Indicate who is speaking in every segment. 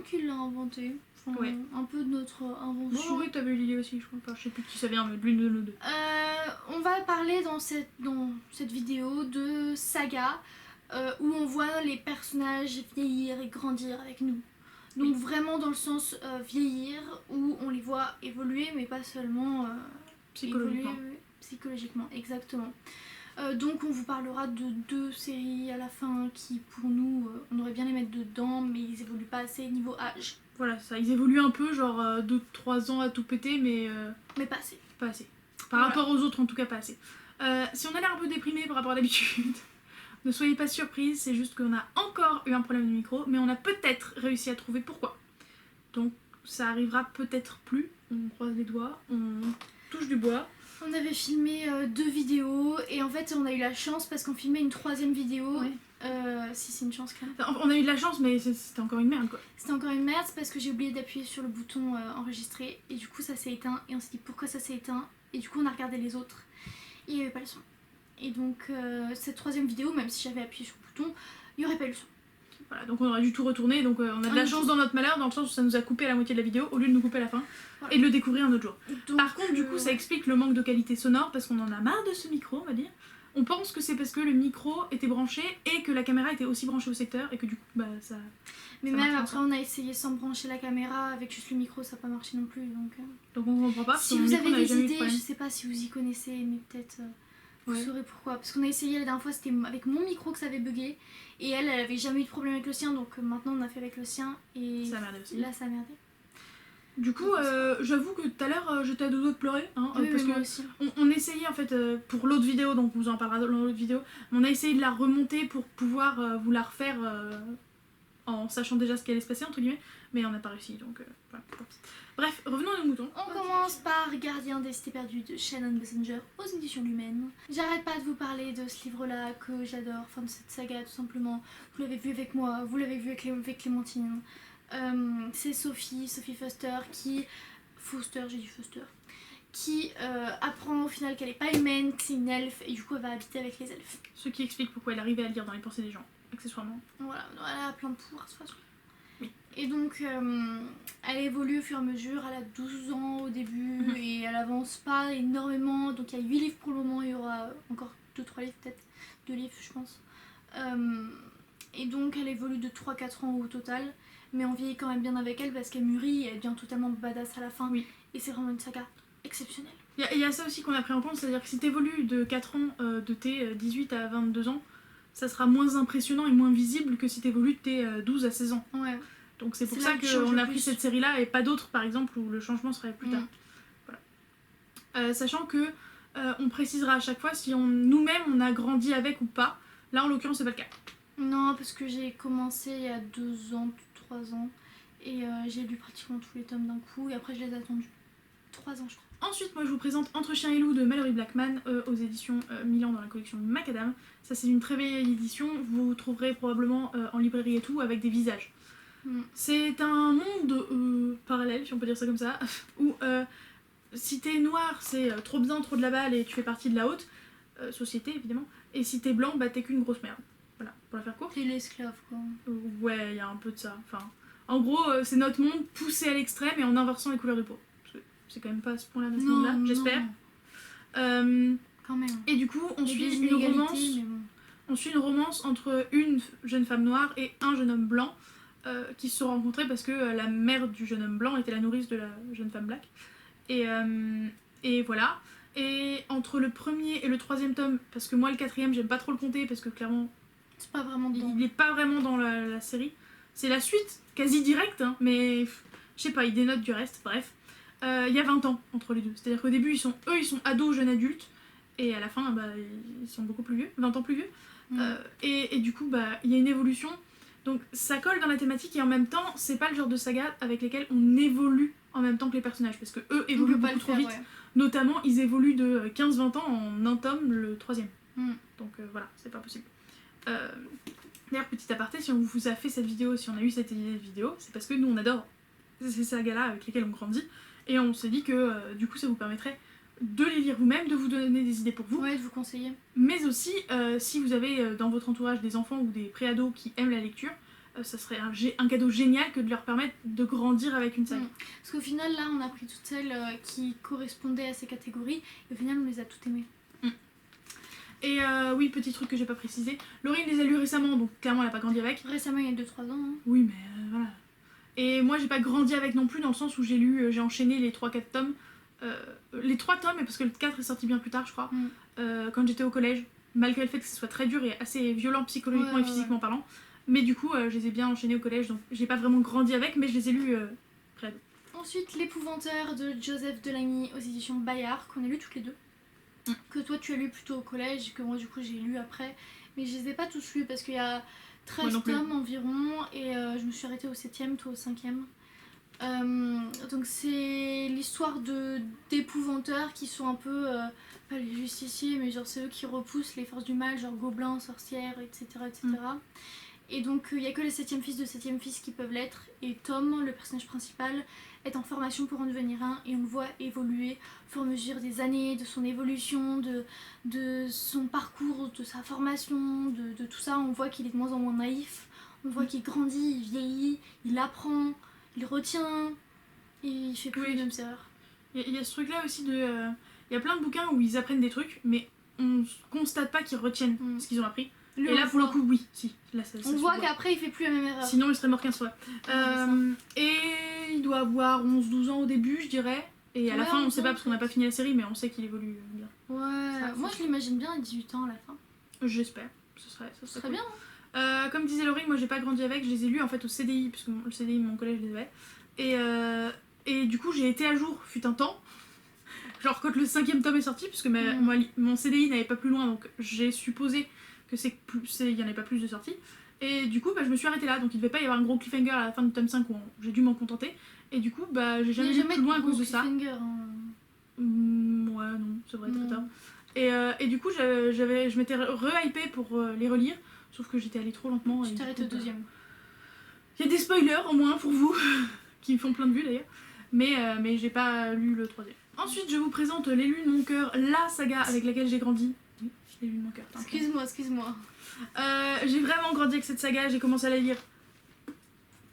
Speaker 1: qui l'a inventé. Enfin,
Speaker 2: Ouais.
Speaker 1: un peu de notre invention.
Speaker 2: Bon, oui, t'avais eu l'idée aussi, je crois. Enfin, je sais plus qui ça vient, mais de l'une de nous deux.
Speaker 1: On va parler dans cette vidéo de saga où on voit les personnages vieillir et grandir avec nous. Donc vraiment dans le sens vieillir, où on les voit évoluer, mais pas seulement
Speaker 2: Psychologiquement.
Speaker 1: évoluer psychologiquement, exactement. Donc on vous parlera de 2 séries à la fin qui pour nous, on aurait bien les mettre dedans, mais ils évoluent pas assez niveau âge.
Speaker 2: Voilà, ça, ils évoluent un peu, genre 2-3 ans à tout péter, mais
Speaker 1: Mais pas assez.
Speaker 2: pas assez. Par rapport aux autres, en tout cas, pas assez. Si on a l'air un peu déprimé par rapport à d'habitude, ne soyez pas surprise, c'est juste qu'on a encore eu un problème de micro, mais on a peut-être réussi à trouver pourquoi. Donc ça arrivera peut-être plus, on croise les doigts, on touche du bois.
Speaker 1: On avait filmé 2 vidéos et en fait on a eu la chance parce qu'on filmait une 3e vidéo.
Speaker 2: Ouais.
Speaker 1: Si c'est une chance quand même.
Speaker 2: On a eu de la chance, mais c'était encore une merde quoi.
Speaker 1: C'était encore une merde parce que j'ai oublié d'appuyer sur le bouton enregistrer et du coup ça s'est éteint et on s'est dit pourquoi ça s'est éteint et du coup on a regardé les autres et il n'y avait pas le son. Et donc cette 3e vidéo, même si j'avais appuyé sur le bouton, il n'y aurait pas eu le son.
Speaker 2: Voilà, donc on aurait dû tout retourner, donc on a de la chance dans notre malheur, dans le sens où ça nous a coupé la moitié de la vidéo au lieu de nous couper à la fin, voilà. Et de le découvrir un autre jour.
Speaker 1: Donc,
Speaker 2: par contre, du coup, ça explique le manque de qualité sonore, parce qu'on en a marre de ce micro, on va dire. On pense que c'est parce que le micro était branché et que la caméra était aussi branchée au secteur, et que du coup, bah ça...
Speaker 1: Mais
Speaker 2: ça
Speaker 1: même
Speaker 2: marche
Speaker 1: après, on a essayé sans brancher la caméra, avec juste le micro, ça n'a pas marché non plus.
Speaker 2: Donc on comprend pas,
Speaker 1: si vous avez des idées, je sais pas si vous y connaissez, mais peut-être... Vous saurez pourquoi. Parce qu'on a essayé la dernière fois, c'était avec mon micro que ça avait bugué. Et elle avait jamais eu de problème avec le sien. Donc maintenant, on a fait avec le sien. Et
Speaker 2: ça a merdé aussi.
Speaker 1: Là, ça a merdé.
Speaker 2: Du coup, j'avoue que tout à l'heure, j'étais à deux doigts de pleurer. Hein,
Speaker 1: oui,
Speaker 2: parce
Speaker 1: moi
Speaker 2: que
Speaker 1: aussi.
Speaker 2: on essayait en fait, pour l'autre vidéo, donc on vous en parlera dans l'autre vidéo. On a essayé de la remonter pour pouvoir vous la refaire en sachant déjà ce qui allait se passer, entre guillemets. Mais on n'a pas réussi, donc voilà. Bref, revenons à nos moutons.
Speaker 1: On commence par Gardien des cités perdues de Shannon Messenger aux éditions Lumen. J'arrête pas de vous parler de ce livre-là que j'adore, enfin de cette saga tout simplement. Vous l'avez vu avec moi, vous l'avez vu avec Clémentine. C'est Sophie Foster qui... qui apprend au final qu'elle est pas humaine, que c'est une elfe et du coup elle va habiter avec les elfes.
Speaker 2: Ce qui explique pourquoi elle arrivait à lire dans les pensées des gens, accessoirement.
Speaker 1: Voilà, elle a plein de pouvoirs de toute façon. Et donc, elle évolue au fur et à mesure, elle a 12 ans au début et elle avance pas énormément. Donc il y a 8 livres pour le moment, il y aura encore 2-3 livres peut-être, 2 livres je pense. Et donc elle évolue de 3-4 ans au total, mais on vieillit quand même bien avec elle parce qu'elle mûrit et elle devient totalement badass à la fin.
Speaker 2: Oui.
Speaker 1: Et c'est vraiment une saga exceptionnelle.
Speaker 2: Il y a ça aussi qu'on a pris en compte, c'est-à-dire que si t'évolues de 4 ans de tes 18 à 22 ans, ça sera moins impressionnant et moins visible que si t'évolues de tes 12 à 16 ans.
Speaker 1: Ouais.
Speaker 2: Donc c'est pour ça qu'on a pris cette série-là et pas d'autres, par exemple, où le changement serait plus tard. Voilà. Sachant que on précisera à chaque fois si nous-mêmes on a grandi avec ou pas. Là, en l'occurrence, c'est pas le cas.
Speaker 1: Non, parce que j'ai commencé il y a 2 ans, 3 ans, et j'ai lu pratiquement tous les tomes d'un coup, et après je les ai attendus 3 ans, je crois.
Speaker 2: Ensuite, moi je vous présente Entre Chien et Loup de Mallory Blackman aux éditions Milan dans la collection Macadam. Ça, c'est une très vieille édition, vous trouverez probablement en librairie et tout, avec des visages. C'est un monde parallèle, si on peut dire ça comme ça, où si t'es noir, c'est trop bien, trop de la balle et tu fais partie de la haute société évidemment, et si t'es blanc, bah t'es qu'une grosse merde. Voilà, pour la faire courte.
Speaker 1: T'es l'esclave quoi.
Speaker 2: Ouais, il y a un peu de ça. Enfin, en gros, c'est notre monde poussé à l'extrême et en inversant les couleurs de peau. C'est quand même pas à ce point-là notre monde-là, j'espère.
Speaker 1: Quand même.
Speaker 2: Et du coup, on suit une romance entre une jeune femme noire et un jeune homme blanc. Qui se sont rencontrés parce que la mère du jeune homme blanc était la nourrice de la jeune femme black. Et voilà. Et entre le premier et le 3e tome, parce que moi le 4e j'aime pas trop le compter parce que clairement
Speaker 1: c'est pas vraiment dedans.
Speaker 2: Il est pas vraiment dans la série. C'est la suite, quasi directe, hein, mais je sais pas, il dénote du reste, bref. Il y a 20 ans entre les deux. C'est-à-dire qu'au début ils sont ados, jeunes adultes, et à la fin bah, ils sont beaucoup plus vieux, 20 ans plus vieux. Et du coup bah, il y a une évolution. Donc ça colle dans la thématique et en même temps, c'est pas le genre de saga avec lesquels on évolue en même temps que les personnages, parce que eux évoluent beaucoup trop vite. Ouais. Notamment, ils évoluent de 15-20 ans en un tome, le 3e. Donc voilà, c'est pas possible. D'ailleurs, petit aparté, si on vous a fait cette vidéo, si on a eu cette idée de vidéo, c'est parce que nous on adore ces sagas-là avec lesquelles on grandit, et on s'est dit que du coup ça vous permettrait de les lire vous-même, de vous donner des idées pour vous.
Speaker 1: Ouais, de vous conseiller.
Speaker 2: Mais aussi, si vous avez dans votre entourage des enfants ou des préados qui aiment la lecture, ça serait un cadeau génial que de leur permettre de grandir avec une saga.
Speaker 1: Parce qu'au final, là, on a pris toutes celles qui correspondaient à ces catégories, et au final, on les a toutes aimées.
Speaker 2: Et oui, petit truc que j'ai pas précisé, Laurine les a lus récemment, donc clairement elle a pas grandi avec.
Speaker 1: Récemment, il y a 2-3 ans. Hein.
Speaker 2: Oui, mais voilà. Et moi j'ai pas grandi avec non plus, dans le sens où j'ai enchaîné les 3-4 tomes. Les 3 tomes, mais parce que le 4 est sorti bien plus tard, je crois, quand j'étais au collège, malgré le fait que ce soit très dur et assez violent psychologiquement et physiquement parlant. Mais du coup, je les ai bien enchaînés au collège, donc j'ai pas vraiment grandi avec, mais je les ai lus près.
Speaker 1: Ensuite, L'Épouvanteur de Joseph Delany aux éditions Bayard, qu'on a lu toutes les deux. Que toi tu as lu plutôt au collège, que moi du coup j'ai lu après. Mais je les ai pas tous lus parce qu'il y a 13 tomes environ et je me suis arrêtée au 7ème, toi au 5ème. Donc c'est l'histoire d'épouvanteurs qui sont un peu, pas les justiciers, mais genre c'est eux qui repoussent les forces du mal, genre gobelins, sorcières, etc. etc. Et donc il n'y a que les 7e fils de 7e fils qui peuvent l'être. Et Tom, le personnage principal, est en formation pour en devenir un. Et on le voit évoluer au fur et à mesure des années, de son évolution, de son parcours, de sa formation, de tout ça. On voit qu'il est de moins en moins naïf. On voit qu'il grandit, il vieillit, il apprend, il retient. Et il fait plus les mêmes erreurs.
Speaker 2: Il y a ce truc là aussi de... Il y a plein de bouquins où ils apprennent des trucs, mais on constate pas qu'ils retiennent ce qu'ils ont appris. Et là, pour le coup, oui. Si. Là,
Speaker 1: on voit qu'après, il fait plus la même erreur.
Speaker 2: Sinon, il serait mort 15 fois. Et il doit avoir 11-12 ans au début, je dirais. Et à la fin, on sait pas parce qu'on n'a pas fini la série, mais on sait qu'il évolue bien.
Speaker 1: Ouais, moi je l'imagine bien à 18 ans à la fin.
Speaker 2: J'espère. Ce serait
Speaker 1: cool. Bien.
Speaker 2: Comme disait Laurie, moi j'ai pas grandi avec, je les ai lus en fait au CDI, parce que le CDI de mon collège je les avais. Et du coup, j'ai été à jour, fut un temps. Genre quand le 5ème tome est sorti, parce que moi, mon CDI n'allait pas plus loin, donc j'ai supposé que il y en avait pas plus de sorties. Et du coup, je me suis arrêtée là, donc il devait pas y avoir un gros cliffhanger à la fin du tome 5 où j'ai dû m'en contenter. Et du coup, j'ai jamais lu plus loin à cause de ça.
Speaker 1: Ouais,
Speaker 2: non, c'est vrai, très tard. Et du coup, je m'étais re-hypée pour les relire, sauf que j'étais allée trop lentement.
Speaker 1: Tu t'es arrêtée au 2ème.
Speaker 2: Il y a des spoilers au moins pour vous, qui me font plein de vues d'ailleurs, mais j'ai pas lu le 3ème. Ensuite, je vous présente L'élu de mon cœur, la saga avec laquelle j'ai grandi. Oui, L'élu de mon cœur.
Speaker 1: Excuse-moi.
Speaker 2: J'ai vraiment grandi avec cette saga, j'ai commencé à la lire. Je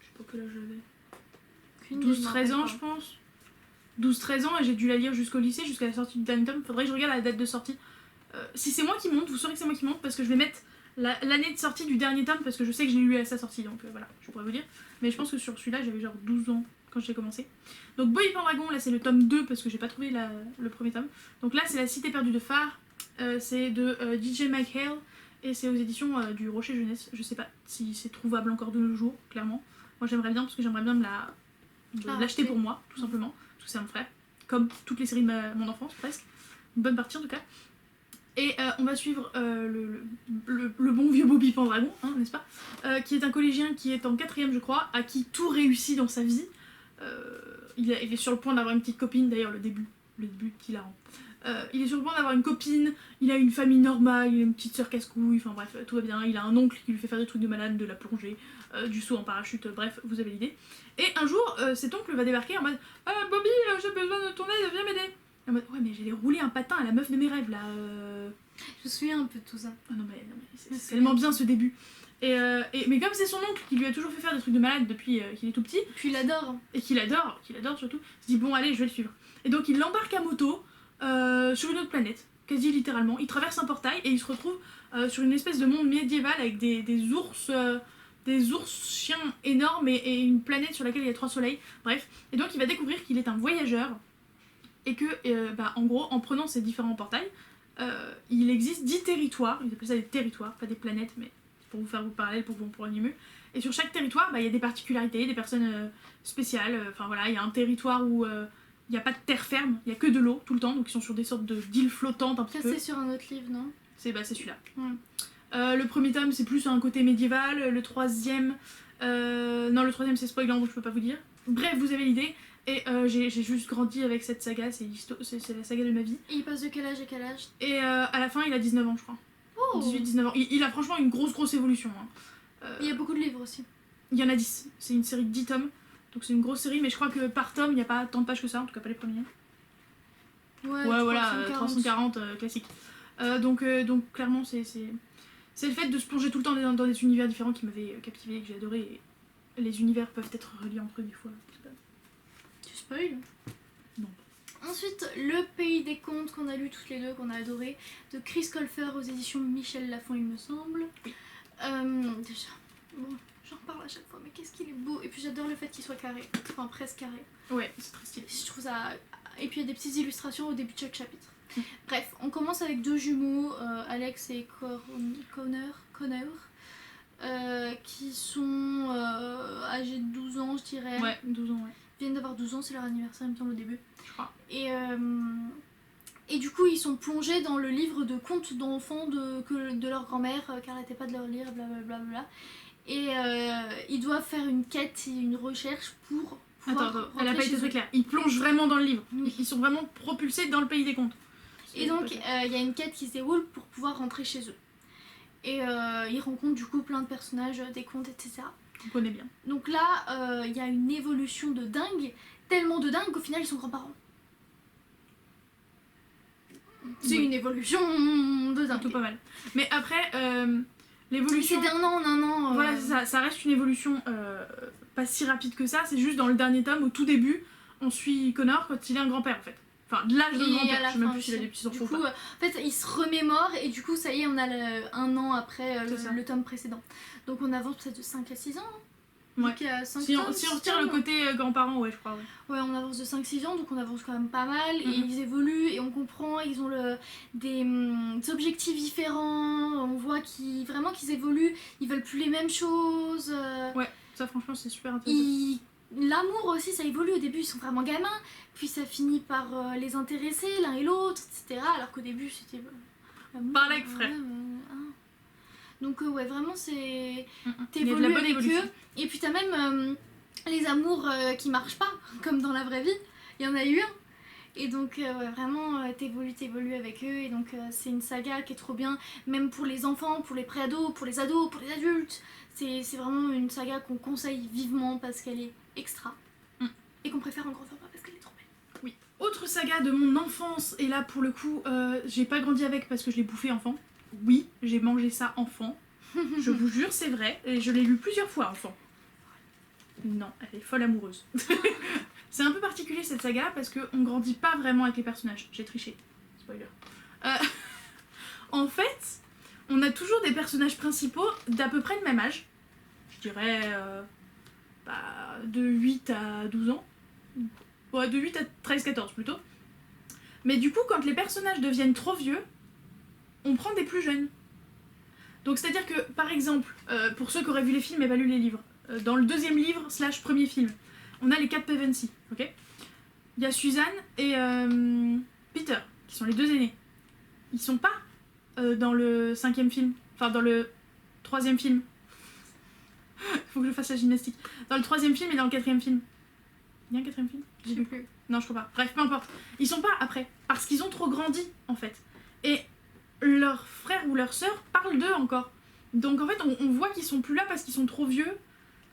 Speaker 2: sais pas quel âge j'avais. 12-13 ans, je pense. 12-13 ans, et j'ai dû la lire jusqu'au lycée, jusqu'à la sortie du dernier tome. Faudrait que je regarde la date de sortie. Si c'est moi qui monte, vous saurez que c'est moi qui monte, parce que je vais mettre l'année de sortie du dernier tome, parce que je sais que je l'ai lu à sa sortie, donc voilà, je pourrais vous dire. Mais je pense que sur celui-là, j'avais genre 12 ans quand j'ai commencé. Donc Boy Pendragon, là c'est le tome 2, parce que j'ai pas trouvé le premier tome. Donc là c'est La Cité perdue de Phare, c'est de DJ Mike Hale, et c'est aux éditions du Rocher Jeunesse. Je sais pas si c'est trouvable encore de nos jours, clairement. Moi j'aimerais bien, parce que j'aimerais bien l'acheter pour moi, tout simplement, parce que c'est mon frère, comme toutes les séries de mon enfance presque, une bonne partie en tout cas. Et on va suivre le bon vieux Bobby Pendragon, hein, n'est-ce pas, qui est un collégien qui est en 4ème je crois, à qui tout réussit dans sa vie. Il est sur le point d'avoir une petite copine, d'ailleurs le début est hilarant. Il est sur le point d'avoir une copine, il a une famille normale, il a une petite sœur casse-couille, enfin bref, tout va bien. Il a un oncle qui lui fait faire des trucs de malade, de la plongée, du saut en parachute, bref, vous avez l'idée. Et un jour, cet oncle va débarquer en mode Bobby, j'ai besoin de ton aide, viens m'aider. En mode ouais, mais j'allais rouler un patin à la meuf de mes rêves là.
Speaker 1: Je me souviens un peu de tout ça.
Speaker 2: Ah non, mais c'est tellement bien ce début. Mais comme c'est son oncle qui lui a toujours fait faire des trucs de malade depuis qu'il est tout petit.
Speaker 1: Puis il adore.
Speaker 2: Et qu'il adore surtout, il se dit bon, allez, je vais le suivre. Et donc il l'embarque à moto sur une autre planète, quasi littéralement. Il traverse un portail et il se retrouve sur une espèce de monde médiéval avec des ours. Des ours chiens énormes et une planète sur laquelle il y a 3 soleils. Bref. Et donc il va découvrir qu'il est un voyageur. Et que, en gros, en prenant ces différents portails, il existe 10 territoires. Ils appellent ça des territoires, pas des planètes, mais pour vous faire vous parler, pour vous compreniez mieux. Et sur chaque territoire, il y a des particularités, des personnes spéciales. Enfin voilà, il y a un territoire où il n'y a pas de terre ferme, il n'y a que de l'eau tout le temps, donc ils sont sur des sortes d'îles flottantes un petit peu.
Speaker 1: Ça, c'est sur un autre livre, non?
Speaker 2: C'est celui-là. Ouais. Le premier tome, c'est plus un côté médiéval. Le 3ème... non, le 3ème, c'est spoilant, donc je peux pas vous dire. Bref, vous avez l'idée. Et j'ai juste grandi avec cette saga, c'est la saga de ma vie.
Speaker 1: Et il passe de quel âge à quel âge?
Speaker 2: Et à la fin, il a 19 ans, je crois.
Speaker 1: Oh.
Speaker 2: 18-19 ans. Il a franchement une grosse évolution. Hein.
Speaker 1: Il y a beaucoup de livres aussi.
Speaker 2: Il y en a 10. C'est une série de 10 tomes. Donc c'est une grosse série, mais je crois que par tome, il n'y a pas tant de pages que ça, en tout cas pas les premiers. Ouais, voilà, 340 classique. Donc clairement, C'est le fait de se plonger tout le temps dans des univers différents qui m'avait captivé et que j'ai adoré. Et les univers peuvent être reliés entre eux des fois.
Speaker 1: Tu spoil?
Speaker 2: Non.
Speaker 1: Ensuite, Le Pays des Contes qu'on a lu toutes les deux, qu'on a adoré, de Chris Colfer aux éditions Michel Lafon, il me semble.
Speaker 2: Oui.
Speaker 1: Déjà, bon, j'en parle à chaque fois, mais qu'est-ce qu'il est beau. Et puis j'adore le fait qu'il soit carré, enfin presque carré.
Speaker 2: Ouais, c'est très stylé.
Speaker 1: Je trouve ça... Et puis il y a des petites illustrations au début de chaque chapitre. Bref, on commence avec deux jumeaux, Alex et Connor, qui sont âgés de 12 ans, je dirais.
Speaker 2: Ouais, 12 ans, ouais.
Speaker 1: Ils viennent d'avoir 12 ans, c'est leur anniversaire, il me semble, au début.
Speaker 2: Je crois.
Speaker 1: Et du coup, ils sont plongés dans le livre de contes d'enfants de leur grand-mère, qui n'arrêtait pas de leur lire, blablabla. Et ils doivent faire une quête et une recherche pour pouvoir
Speaker 2: Attends, elle a pas été très claire. Ils plongent vraiment dans le livre.
Speaker 1: Oui.
Speaker 2: Ils sont vraiment propulsés dans le pays des contes.
Speaker 1: Et donc, il y a une quête qui se déroule pour pouvoir rentrer chez eux. Et ils rencontrent du coup plein de personnages, des contes, etc.
Speaker 2: On connaît bien.
Speaker 1: Donc là, il y a une évolution de dingue, tellement de dingue qu'au final, ils sont grands-parents. C'est une évolution de dingue.
Speaker 2: Plutôt pas mal. Mais après, l'évolution...
Speaker 1: C'est d'un an en un an.
Speaker 2: Voilà, c'est ça. Ça reste une évolution pas si rapide que ça. C'est juste dans le dernier tome, au tout début, on suit Connor quand il est un grand-père en fait. Enfin, de l'âge de grand-père. Je sais même plus s'il a des petits enfants ou pas.
Speaker 1: Du coup, en fait, il se remémore et du coup, ça y est, on a un an après le tome précédent. Donc on avance peut-être de 5 à 6 ans.
Speaker 2: Ouais.
Speaker 1: Donc,
Speaker 2: Si on retire le côté grands-parents, ouais, je crois. Ouais,
Speaker 1: on avance de 5-6 ans, donc on avance quand même pas mal. Et
Speaker 2: Mhm.
Speaker 1: ils évoluent et on comprend, ils ont des objectifs différents. On voit qu'ils évoluent, ils veulent plus les mêmes choses.
Speaker 2: Ouais, ça franchement, c'est super intéressant.
Speaker 1: L'amour aussi, ça évolue. Au début, ils sont vraiment gamins, puis ça finit par les intéresser l'un et l'autre, etc. Alors qu'au début, c'était
Speaker 2: Parle avec frère.
Speaker 1: Donc ouais, vraiment, c'est
Speaker 2: Il y a de la
Speaker 1: t'évolues
Speaker 2: bonne
Speaker 1: avec
Speaker 2: évolution.
Speaker 1: eux. Et puis t'as même les amours qui marchent pas, comme dans la vraie vie. Il y en a eu un. Et donc ouais, vraiment, t'évolues avec eux. Et donc c'est une saga qui est trop bien, même pour les enfants, pour les pré-ados, pour les ados, pour les adultes. C'est vraiment une saga qu'on conseille vivement parce qu'elle est extra. Et qu'on préfère en grand format parce qu'elle est trop belle.
Speaker 2: Oui. Autre saga de mon enfance, et là pour le coup, j'ai pas grandi avec parce que je l'ai bouffé enfant. Oui, j'ai mangé ça enfant. Je vous jure, c'est vrai. Et je l'ai lu plusieurs fois enfant. Non, elle est folle amoureuse. C'est un peu particulier cette saga parce qu'on grandit pas vraiment avec les personnages. J'ai triché. Spoiler. En fait, on a toujours des personnages principaux d'à peu près le même âge. Je dirais de 8 à 12 ans. Ouais, de 8 à 13-14 plutôt. Mais du coup, quand les personnages deviennent trop vieux, on prend des plus jeunes. Donc c'est-à-dire que, par exemple, pour ceux qui auraient vu les films et pas lu les livres, dans le deuxième livre / premier film, on a les 4 Pevensie, ok ? Il y a Suzanne et Peter, qui sont les deux aînés. Ils sont pas dans le 5e film, enfin dans le 3e film. Faut que je fasse la gymnastique. Dans le 3e film et dans le 4e film. Il y a un 4e film ?
Speaker 1: Je sais plus.
Speaker 2: Non, je crois pas. Bref, peu importe. Ils sont pas après, parce qu'ils ont trop grandi, en fait. Et leur frère ou leur sœur parlent d'eux encore. Donc en fait, on voit qu'ils sont plus là parce qu'ils sont trop vieux.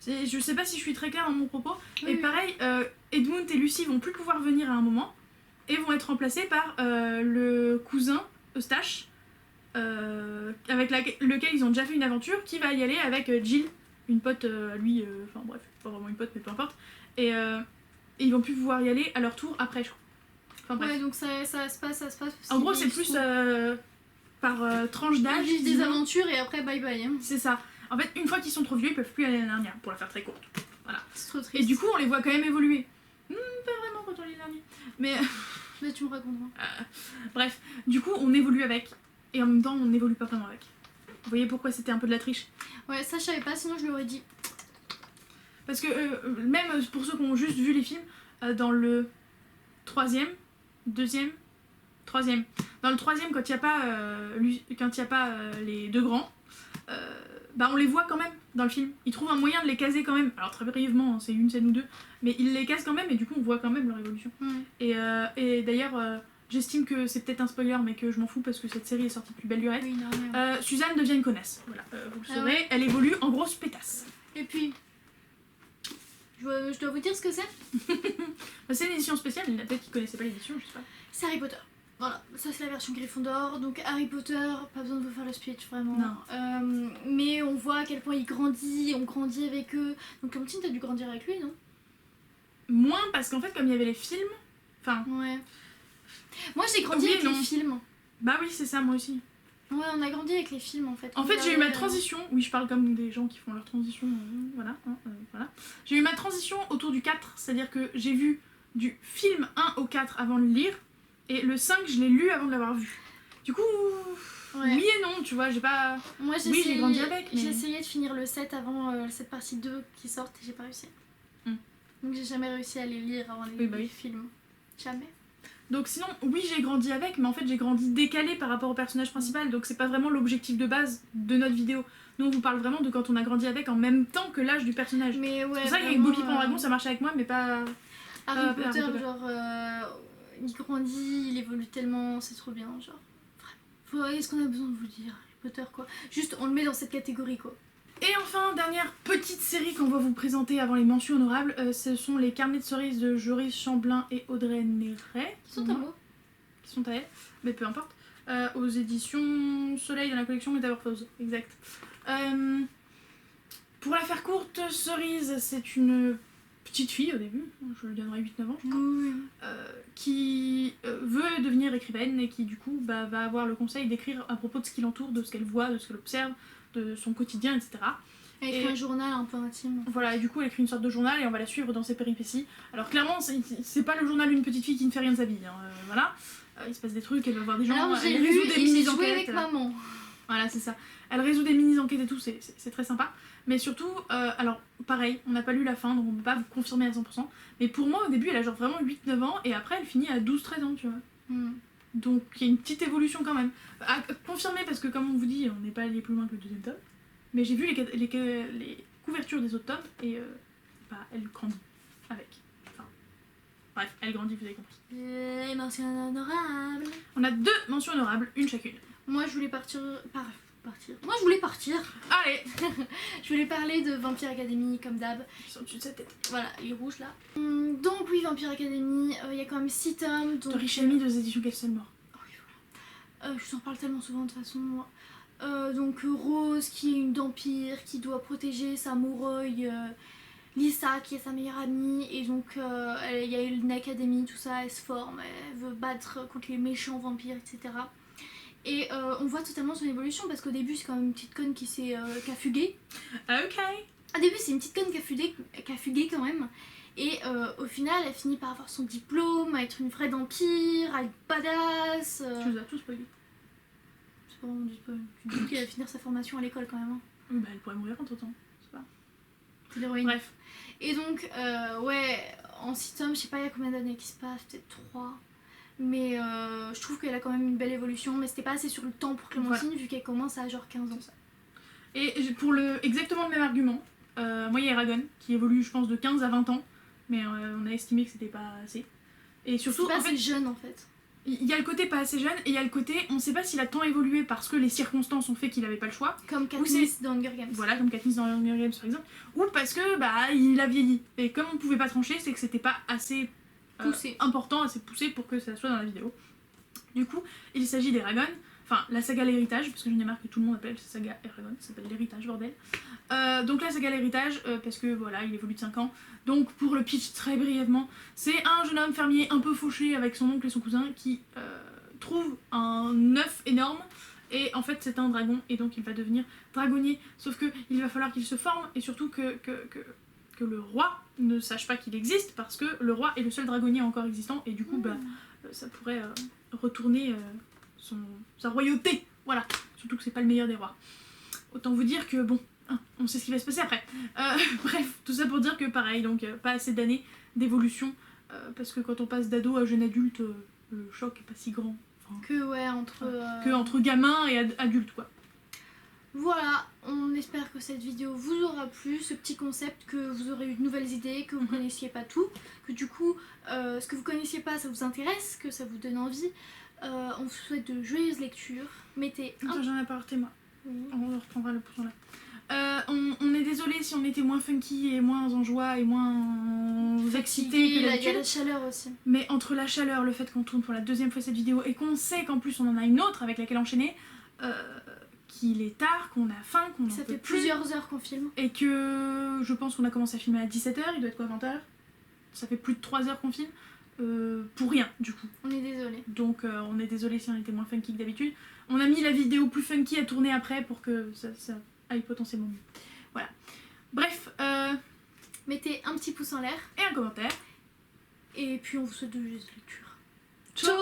Speaker 2: Je sais pas si je suis très claire dans mon propos.
Speaker 1: Oui,
Speaker 2: et pareil, Edmund et Lucy vont plus pouvoir venir à un moment et vont être remplacés par le cousin Eustache, avec lequel ils ont déjà fait une aventure, qui va y aller avec Jill, une pote à lui, enfin bref, pas vraiment une pote, mais peu importe. Et ils vont plus pouvoir y aller à leur tour après, je crois. Enfin bref.
Speaker 1: Ouais, donc ça se passe.
Speaker 2: En gros, c'est plus par tranche d'âge.
Speaker 1: Ils vivent des aventures et après bye bye. Hein.
Speaker 2: C'est ça. En fait, une fois qu'ils sont trop vieux, ils peuvent plus aller à la dernière, pour la faire très courte. Voilà.
Speaker 1: C'est trop triste.
Speaker 2: Et du coup, on les voit quand même évoluer. Pas vraiment quand on les derniers. Mais
Speaker 1: Mais tu me raconteras.
Speaker 2: bref, du coup, on évolue avec. Et en même temps, on n'évolue pas vraiment avec. Vous voyez pourquoi c'était un peu de la triche ?
Speaker 1: Ouais, ça je savais pas, sinon je l'aurais dit.
Speaker 2: Parce que même pour ceux qui ont juste vu les films, dans le 3e, 2e, 3e. Dans le 3e, quand il n'y a pas les deux grands, on les voit quand même dans le film. Ils trouvent un moyen de les caser quand même. Alors très brièvement, hein, c'est une scène ou deux, mais ils les casent quand même et du coup on voit quand même leur évolution. Et d'ailleurs, j'estime que c'est peut-être un spoiler, mais que je m'en fous parce que cette série est sortie plus belle du reste.
Speaker 1: Oui, non,
Speaker 2: Suzanne devient une connasse. Voilà, vous le saurez,
Speaker 1: ouais.
Speaker 2: Elle évolue en grosse pétasse.
Speaker 1: Et puis, je dois vous dire ce que c'est ?
Speaker 2: C'est une édition spéciale, il y en a peut-être qui connaissaient pas l'édition, je sais pas.
Speaker 1: C'est Harry Potter. Voilà, ça c'est la version Gryffondor. Donc Harry Potter, pas besoin de vous faire le speech vraiment.
Speaker 2: Non.
Speaker 1: Mais on voit à quel point il grandit, on grandit avec eux. Donc Clémentine, t'as dû grandir avec lui, non?
Speaker 2: Moins parce qu'en fait, comme il y avait les films, enfin.
Speaker 1: Ouais. Moi j'ai grandi
Speaker 2: Oui,
Speaker 1: avec les films.
Speaker 2: Bah oui, c'est ça, moi aussi.
Speaker 1: Ouais, on a grandi avec les films en fait.
Speaker 2: En fait, j'ai eu ma transition. Oui, je parle comme des gens qui font leur transition. Voilà, voilà. J'ai eu ma transition autour du 4, c'est-à-dire que j'ai vu du film 1 au 4 avant de le lire, et le 5, je l'ai lu avant de l'avoir vu. Du coup,
Speaker 1: ouais.
Speaker 2: oui et non, tu vois, j'ai pas.
Speaker 1: Moi
Speaker 2: j'ai grandi avec. Mais...
Speaker 1: J'ai essayé de finir le 7 avant cette partie 2 qui sorte et j'ai pas réussi. Donc j'ai jamais réussi à les lire avant les films. Jamais.
Speaker 2: Donc sinon, oui, j'ai grandi avec, mais en fait j'ai grandi décalé par rapport au personnage principal, donc c'est pas vraiment l'objectif de base de notre vidéo. Nous on vous parle vraiment de quand on a grandi avec en même temps que l'âge du personnage.
Speaker 1: Mais ouais,
Speaker 2: c'est pour ça qu'avec Bobby Pendragon ça marchait avec moi, mais pas...
Speaker 1: Harry Potter, genre, il grandit, il évolue tellement, c'est trop bien, genre. Est-ce qu'on a besoin de vous dire Harry Potter, quoi? Juste, on le met dans cette catégorie, quoi.
Speaker 2: Et enfin, dernière petite série qu'on va vous présenter avant les mentions honorables, ce sont les Carnets de cerises de Joris Chamblin et Audrey Néret.
Speaker 1: Qui sont à moi.
Speaker 2: Qui sont à elle, mais peu importe. Aux éditions Soleil dans la collection Métamorphose, exact. Pour la faire courte, Cerise, c'est une petite fille au début, je lui donnerai 8-9 ans je crois, qui veut devenir écrivaine et qui du coup va avoir le conseil d'écrire à propos de ce qui l'entoure, de ce qu'elle voit, de ce qu'elle observe, de son quotidien, etc.
Speaker 1: Elle écrit un journal un peu intime.
Speaker 2: Voilà, et du coup elle écrit une sorte de journal et on va la suivre dans ses péripéties. Alors clairement, c'est pas le journal d'une petite fille qui ne fait rien de sa vie, hein. Voilà, il se passe des trucs, elle va voir des gens,
Speaker 1: alors,
Speaker 2: elle résout des mini-enquêtes.
Speaker 1: Avec maman.
Speaker 2: Voilà, c'est ça. Elle résout des mini-enquêtes et tout, c'est très sympa. Mais surtout, alors pareil, on n'a pas lu la fin, donc on peut pas vous confirmer à 100%. Mais pour moi, au début, elle a genre vraiment 8-9 ans, et après, elle finit à 12-13 ans, tu vois. Donc il y a une petite évolution quand même. À confirmer, parce que comme on vous dit, on n'est pas allé plus loin que le deuxième tome. Mais j'ai vu les couvertures des autres tomes, et elle grandit avec. Enfin, bref, elle grandit, vous avez compris.
Speaker 1: Les mentions honorables.
Speaker 2: On a 2 mentions honorables, une chacune.
Speaker 1: Moi, je voulais partir. Moi, je voulais partir.
Speaker 2: Allez.
Speaker 1: Je voulais parler de Vampire Academy, comme d'hab.
Speaker 2: Ils sont dessus de sa tête.
Speaker 1: Voilà, il est rouge là. Donc, oui, Vampire Academy, il y a quand même 6 tomes. Donc...
Speaker 2: De Richami, de éditions Castelmore.
Speaker 1: Oh, oui, voilà. Je vous en parle tellement souvent de toute façon. Donc, Rose, qui est une vampire, qui doit protéger sa Moroi, Lisa, qui est sa meilleure amie. Et donc, il y a une académie, tout ça, elle se forme, elle veut battre contre les méchants vampires, etc. Et on voit totalement son évolution parce qu'au début c'est quand même une petite conne qui a fugué.
Speaker 2: Ok.
Speaker 1: Au début c'est une petite conne qui a fugué quand même. Et au final elle finit par avoir son diplôme, à être une vraie vampire, à être badass.
Speaker 2: Tu nous as tous spoilé.
Speaker 1: C'est pas vraiment du spoil. Tu dis qu'elle va finir sa formation à l'école quand même. Hein.
Speaker 2: Oui, bah elle pourrait mourir entre temps. Je sais pas.
Speaker 1: C'est l'héroïne.
Speaker 2: Bref.
Speaker 1: Et donc ouais, en 6 tomes, je sais pas il y a combien d'années qui se passent, peut-être 3. Mais je trouve qu'elle a quand même une belle évolution, mais c'était pas assez sur le temps pour Clémentine, vu qu'elle commence à genre 15 ans.
Speaker 2: Et pour exactement le même argument, moi il y a Eragon qui évolue je pense de 15 à 20 ans, mais on a estimé que c'était pas assez. Et surtout,
Speaker 1: c'est pas assez jeune en fait.
Speaker 2: Il y a le côté pas assez jeune et il y a le côté on sait pas s'il a tant évolué parce que les circonstances ont fait qu'il avait pas le choix.
Speaker 1: Comme Katniss dans Hunger Games.
Speaker 2: Voilà, comme Katniss dans Hunger Games par exemple. Ou parce que bah il a vieilli. Et comme on pouvait pas trancher, c'est que c'était pas assez important, assez poussé pour que ça soit dans la vidéo. Du coup, il s'agit d'Eragon, enfin la saga l'héritage, parce que j'en ai marre que tout le monde appelle cette saga Eragon, ça s'appelle l'héritage, bordel. Donc la saga l'héritage, parce que voilà, il évolue de 5 ans. Donc pour le pitch très brièvement, c'est un jeune homme fermier un peu fauché avec son oncle et son cousin qui trouve un œuf énorme. Et en fait c'est un dragon, et donc il va devenir dragonnier, sauf que il va falloir qu'il se forme, et surtout que le roi ne sache pas qu'il existe, parce que le roi est le seul dragonnier encore existant, et du coup bah, ça pourrait retourner sa royauté, voilà, surtout que c'est pas le meilleur des rois. Autant vous dire que bon, on sait ce qui va se passer après. Bref, tout ça pour dire que pareil, donc pas assez d'années d'évolution, parce que quand on passe d'ado à jeune adulte, le choc est pas si grand. Enfin, que entre gamins et adultes quoi.
Speaker 1: Voilà, on espère que cette vidéo vous aura plu, ce petit concept, que vous aurez eu de nouvelles idées, que vous connaissiez pas tout, que du coup, ce que vous connaissiez pas, ça vous intéresse, que ça vous donne envie. On vous souhaite de joyeuses lectures. Mettez un...
Speaker 2: J'en ai pas heurté moi. On reprendra le pouce là. On est désolé si on était moins funky et moins en joie et moins excités que
Speaker 1: Il y a
Speaker 2: d'habitude.
Speaker 1: la chaleur aussi.
Speaker 2: Mais entre la chaleur, le fait qu'on tourne pour la deuxième fois cette vidéo et qu'on sait qu'en plus on en a une autre avec laquelle enchaîner, qu'il est tard, qu'on a faim, qu'on en
Speaker 1: Ça
Speaker 2: peut
Speaker 1: fait
Speaker 2: plus,
Speaker 1: plusieurs heures qu'on filme.
Speaker 2: et que je pense qu'on a commencé à filmer à 17h, il doit être quoi, 20h? Ça fait plus de 3 heures qu'on filme, pour rien du coup.
Speaker 1: On est désolé.
Speaker 2: Donc on est désolé si on était moins funky que d'habitude. On a mis la vidéo plus funky à tourner après pour que ça aille potentiellement mieux. Voilà. Bref,
Speaker 1: Mettez un petit pouce en l'air.
Speaker 2: et un commentaire.
Speaker 1: Et puis on vous souhaite de lecture.
Speaker 2: Ciao.